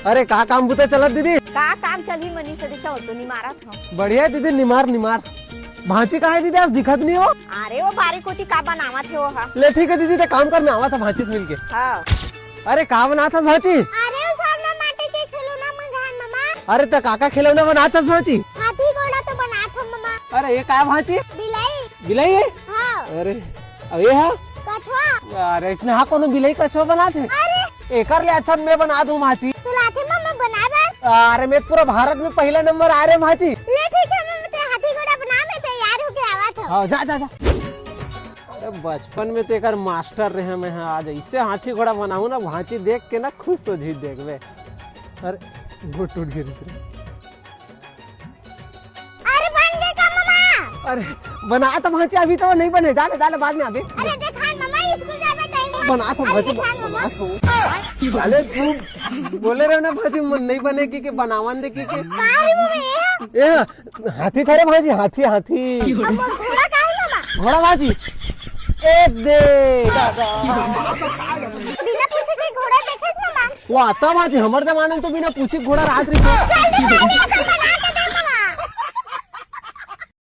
अरे का काम बुते चलत दीदी? का काम चली मनी से दिशा होतो नी मारा था। बढ़िया दीदी, निमार निमार। भांची कहाँ है दीदी? आज दिखत नहीं हो। अरे वो बारीक होती का बनावा थे वो हा। ले ठीक है दीदी, तो काम करने आवा था भांची से मिलके। हाँ। अरे का बना था भांची? अरे वो सामने माटे के खिलौना मंगान मामा। अरे तो काका खिलौना बना था भांची? हाथी घोड़ा तो बना था मामा। अरे ये का भांची? बिलाई। बिलाई है? हाँ। अरे अब ये है? कछुआ। अरे इसने हाँ कोनो बिलाई कछुआ बना थे? अरे एकर ले अच्छा मैं बना दूं भांची। तो लाथे मामा बना दे। अरे मैं पूरा भारत में पहला नंबर आ रहे भांची। ले ठीक है मामा, ते हाथी घोड़ा बना में तैयार होके आवा था। हाँ जा जा जा। अरे बचपन में तो एकर मास्टर रहे मैं, आज ऐसे हाथी घोड़ा बनाऊं ना, भांची देख के ना खुश हो जी देखबे। अरे वो टूट गई दूसरी। अरे बन गए का मामा? अरे बना तो भांची, अभी तो नहीं बने, जाने जाने बाद में अभी। अरे देखान मामा स्कूल जावे टाइम। बना तो भांची, बना तो। अरे तू बोले रहे ना भांची नहीं बने की बनावन दे की काहे मामा ये? ए हाथी थारे भांची, हाथी हाथी। अब वो घोड़ा काहे मामा? घोड़ा भांची ए दे बिना पूछे के घोड़ा देखे मामा? वो आता भांची, हमर जमाने में तो बिना पूछे घोड़ा रात रही। जल्दी मारिए